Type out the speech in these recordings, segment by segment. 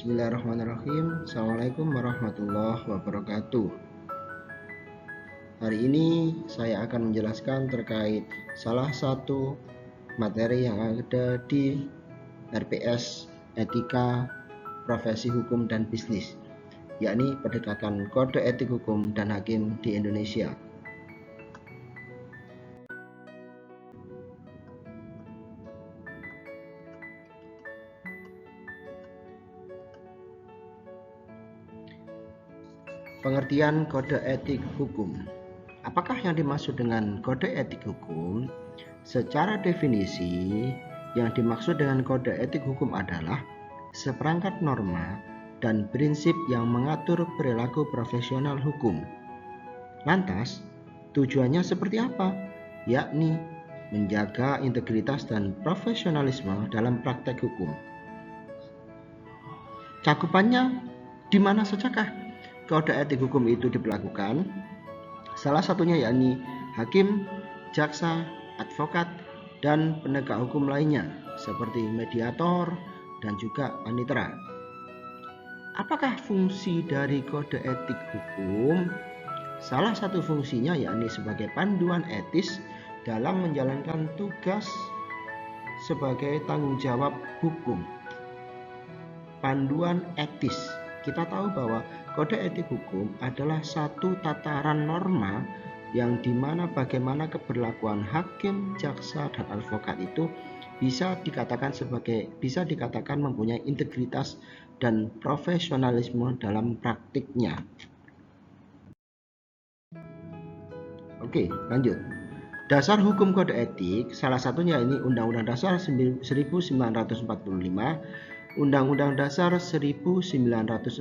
Bismillahirrahmanirrahim. Assalamualaikum warahmatullahi wabarakatuh. Hari ini saya akan menjelaskan terkait salah satu materi yang ada di RPS Etika Profesi Hukum dan Bisnis, yakni penegakan kode etik hukum dan hakim di Indonesia. Pengertian kode etik hukum. Apakah yang dimaksud dengan kode etik hukum? Secara definisi, yang dimaksud dengan kode etik hukum adalah seperangkat norma dan prinsip yang mengatur perilaku profesional hukum. Lantas, tujuannya seperti apa? Yakni menjaga integritas dan profesionalisme dalam praktek hukum. Cakupannya di mana sajakah kode etik hukum itu diberlakukan? Salah satunya yakni hakim, jaksa, advokat, dan penegak hukum lainnya seperti mediator dan juga panitera. Apakah fungsi dari kode etik hukum? Salah satu fungsinya yakni sebagai panduan etis dalam menjalankan tugas sebagai tanggung jawab hukum. Panduan etis. Kita tahu bahwa kode etik hukum adalah satu tataran norma yang dimana bagaimana keberlakuan hakim, jaksa, dan advokat itu bisa dikatakan mempunyai integritas dan profesionalisme dalam praktiknya. Oke, lanjut. Dasar hukum kode etik, salah satunya ini Undang-Undang Dasar 1945, Undang-Undang Dasar 1945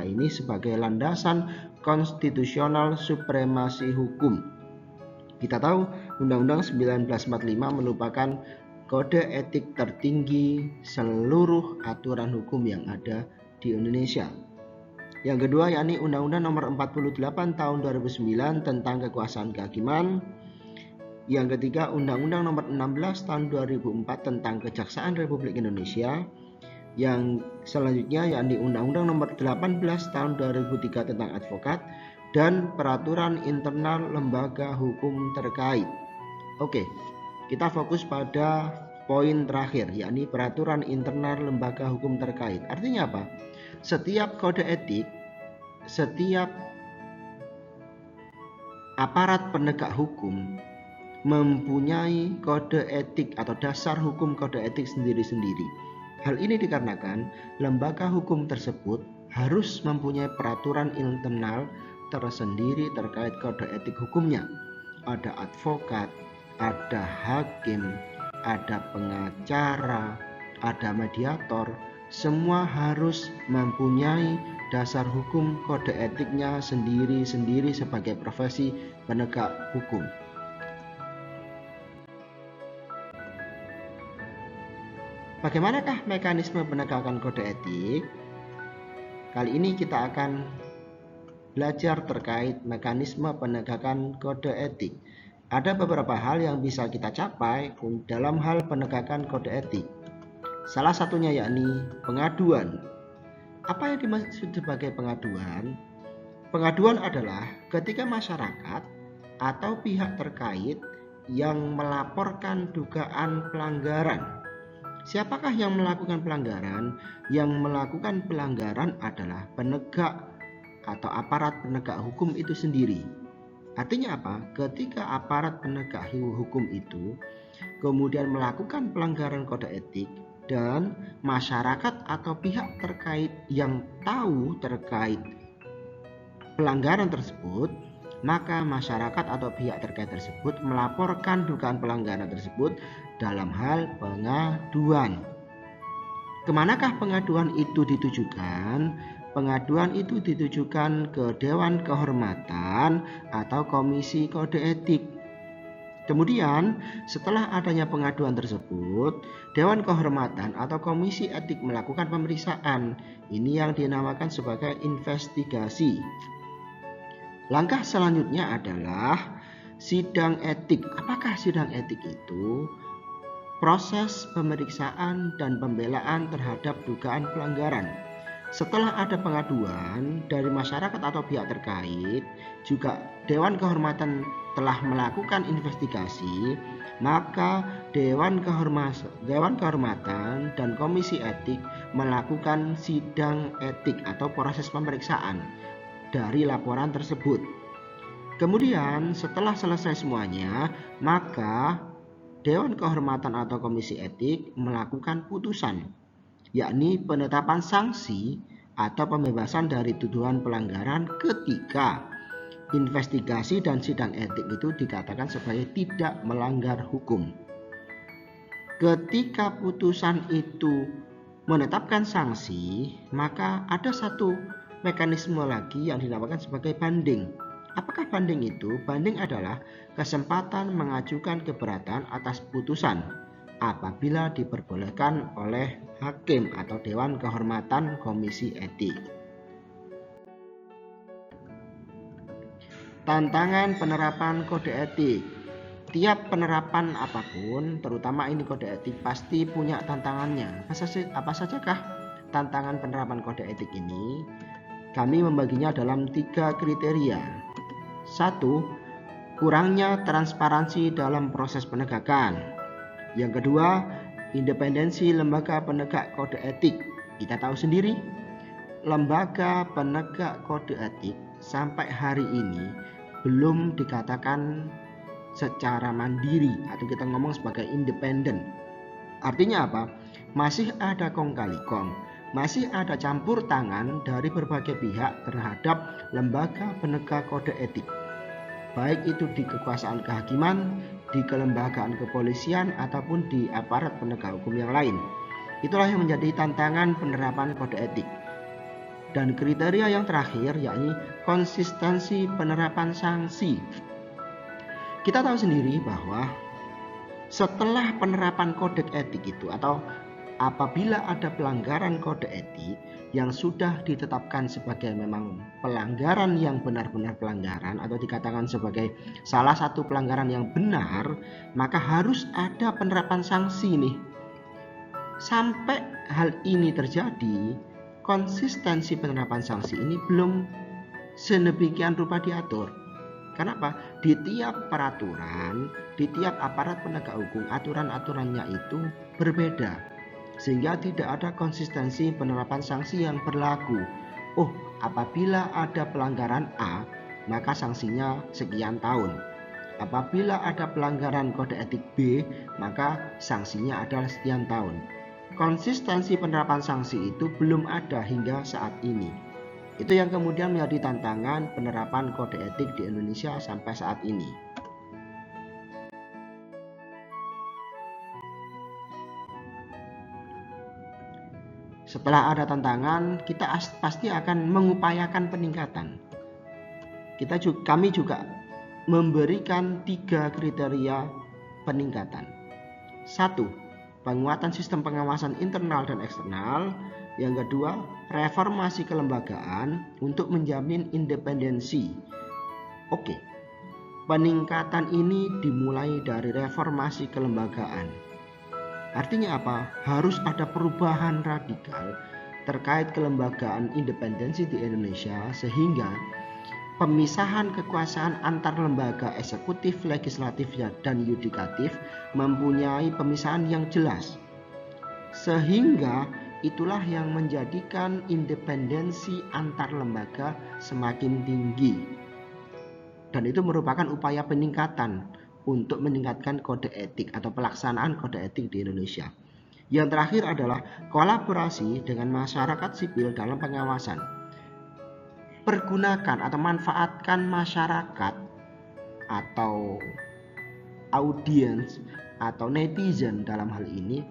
ini sebagai landasan konstitusional supremasi hukum. Kita tahu Undang-Undang 1945 merupakan kode etik tertinggi seluruh aturan hukum yang ada di Indonesia. Yang kedua yakni Undang-Undang Nomor 48 Tahun 2009 tentang kekuasaan kehakiman. Yang ketiga Undang-Undang Nomor 16 Tahun 2004 tentang Kejaksaan Republik Indonesia. Yang selanjutnya yakni Undang-Undang Nomor 18 Tahun 2003 tentang advokat dan peraturan internal lembaga hukum terkait. Oke, kita fokus pada poin terakhir yakni peraturan internal lembaga hukum terkait. Artinya apa? Setiap kode etik, setiap aparat penegak hukum mempunyai kode etik atau dasar hukum kode etik sendiri-sendiri. Hal ini dikarenakan lembaga hukum tersebut harus mempunyai peraturan internal tersendiri terkait kode etik hukumnya. Ada advokat, ada hakim, ada pengacara, ada mediator, semua harus mempunyai dasar hukum kode etiknya sendiri-sendiri sebagai profesi penegak hukum. Bagaimanakah mekanisme penegakan kode etik? Kali ini kita akan belajar terkait mekanisme penegakan kode etik. Ada beberapa hal yang bisa kita capai dalam hal penegakan kode etik. Salah satunya yakni pengaduan. Apa yang dimaksud sebagai pengaduan? Pengaduan adalah ketika masyarakat atau pihak terkait yang melaporkan dugaan pelanggaran. Siapakah yang melakukan pelanggaran? Yang melakukan pelanggaran adalah penegak atau aparat penegak hukum itu sendiri. Artinya apa? Ketika aparat penegak hukum itu kemudian melakukan pelanggaran kode etik dan masyarakat atau pihak terkait yang tahu terkait pelanggaran tersebut, maka masyarakat atau pihak terkait tersebut melaporkan dugaan pelanggaran tersebut dalam hal pengaduan. Kemanakah pengaduan itu ditujukan? Pengaduan itu ditujukan ke Dewan Kehormatan atau Komisi Kode Etik. Kemudian setelah adanya pengaduan tersebut, Dewan Kehormatan atau Komisi Etik melakukan pemeriksaan. Ini yang dinamakan sebagai investigasi. Langkah selanjutnya adalah sidang etik. Apakah sidang etik itu? Proses pemeriksaan dan pembelaan terhadap dugaan pelanggaran. Setelah ada pengaduan dari masyarakat atau pihak terkait, juga Dewan Kehormatan telah melakukan investigasi, maka Dewan Kehormatan dan Komisi Etik melakukan sidang etik atau proses pemeriksaan dari laporan tersebut. Kemudian setelah selesai semuanya, maka Dewan Kehormatan atau Komisi Etik melakukan putusan, yakni penetapan sanksi atau pembebasan dari tuduhan pelanggaran ketika investigasi dan sidang etik itu dikatakan sebagai tidak melanggar hukum. Ketika putusan itu menetapkan sanksi, maka ada satu mekanisme lagi yang dinamakan sebagai banding. Apakah banding itu? Banding adalah kesempatan mengajukan keberatan atas putusan apabila diperbolehkan oleh hakim atau Dewan Kehormatan Komisi Etik. Tantangan penerapan kode etik. Tiap penerapan apapun, terutama ini kode etik, pasti punya tantangannya. Apa sajakah tantangan penerapan kode etik ini? Kami membaginya dalam 3 kriteria. 1. Kurangnya transparansi dalam proses penegakan. Yang kedua, independensi lembaga penegak kode etik. Kita tahu sendiri, lembaga penegak kode etik sampai hari ini belum dikatakan secara mandiri atau kita ngomong sebagai independen. Artinya apa? Masih ada kong kali kong, masih ada campur tangan dari berbagai pihak terhadap lembaga penegak kode etik, baik itu di kekuasaan kehakiman, di kelembagaan kepolisian, ataupun di aparat penegak hukum yang lain. Itulah yang menjadi tantangan penerapan kode etik. Dan kriteria yang terakhir yakni konsistensi penerapan sanksi. Kita tahu sendiri bahwa setelah penerapan kode etik itu atau apabila ada pelanggaran kode etik yang sudah ditetapkan sebagai memang pelanggaran yang benar-benar pelanggaran atau dikatakan sebagai salah satu pelanggaran yang benar, maka harus ada penerapan sanksi nih. Sampai hal ini terjadi, konsistensi penerapan sanksi ini belum sedemikian rupa diatur. Kenapa? Di tiap peraturan, di tiap aparat penegak hukum, aturan-aturannya itu berbeda, sehingga tidak ada konsistensi penerapan sanksi yang berlaku. Oh, apabila ada pelanggaran A, maka sanksinya sekian tahun. Apabila ada pelanggaran kode etik B, maka sanksinya adalah sekian tahun. Konsistensi penerapan sanksi itu belum ada hingga saat ini. Itu yang kemudian menjadi tantangan penerapan kode etik di Indonesia sampai saat ini. Setelah ada tantangan, kita pasti akan mengupayakan peningkatan. Kami juga memberikan 3 kriteria peningkatan. 1. Penguatan sistem pengawasan internal dan eksternal. Yang kedua, reformasi kelembagaan untuk menjamin independensi. Oke, peningkatan ini dimulai dari reformasi kelembagaan. Artinya apa? Harus ada perubahan radikal terkait kelembagaan independensi di Indonesia sehingga pemisahan kekuasaan antar lembaga eksekutif, legislatif, dan yudikatif mempunyai pemisahan yang jelas. Sehingga itulah yang menjadikan independensi antar lembaga semakin tinggi. Dan itu merupakan upaya peningkatan untuk meningkatkan kode etik atau pelaksanaan kode etik di Indonesia. Yang terakhir adalah kolaborasi dengan masyarakat sipil dalam pengawasan. Pergunakan atau manfaatkan masyarakat atau audiens atau netizen dalam hal ini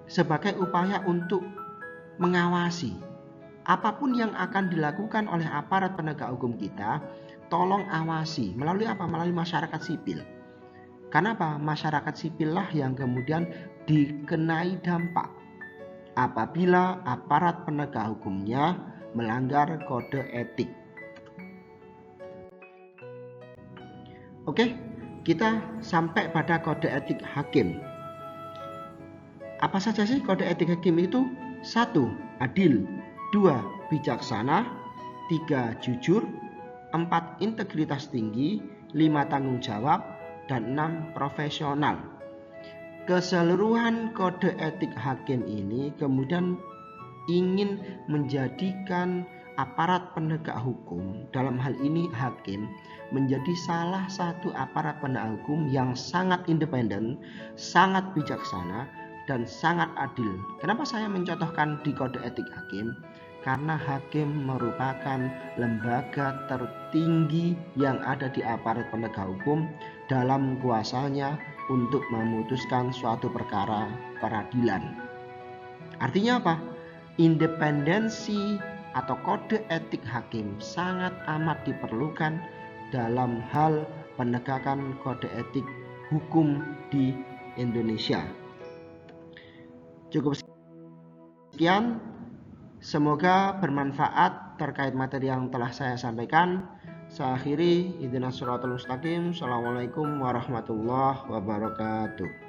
sebagai upaya untuk mengawasi apapun yang akan dilakukan oleh aparat penegak hukum kita. Tolong awasi melalui apa? Melalui masyarakat sipil. Kenapa? Masyarakat sipil lah yang kemudian dikenai dampak apabila aparat penegak hukumnya melanggar kode etik. Oke, kita sampai pada kode etik hakim. Apa saja sih kode etik hakim itu? 1. Adil. 2. Bijaksana. 3. Jujur. 4. Integritas tinggi. 5. Tanggung jawab. Dan 6. Profesional. Keseluruhan kode etik hakim ini kemudian ingin menjadikan aparat penegak hukum, dalam hal ini hakim, menjadi salah satu aparat penegak hukum yang sangat independen, sangat bijaksana, dan sangat adil. Kenapa saya mencontohkan di kode etik hakim? Karena hakim merupakan lembaga tertinggi yang ada di aparat penegak hukum dalam kuasanya untuk memutuskan suatu perkara peradilan. Artinya apa? Independensi atau kode etik hakim sangat amat diperlukan dalam hal penegakan kode etik hukum di Indonesia. Cukup sekian, semoga bermanfaat terkait materi yang telah saya sampaikan. Saya akhiri, ihdinas siratal mustaqim. Assalamualaikum warahmatullahi wabarakatuh.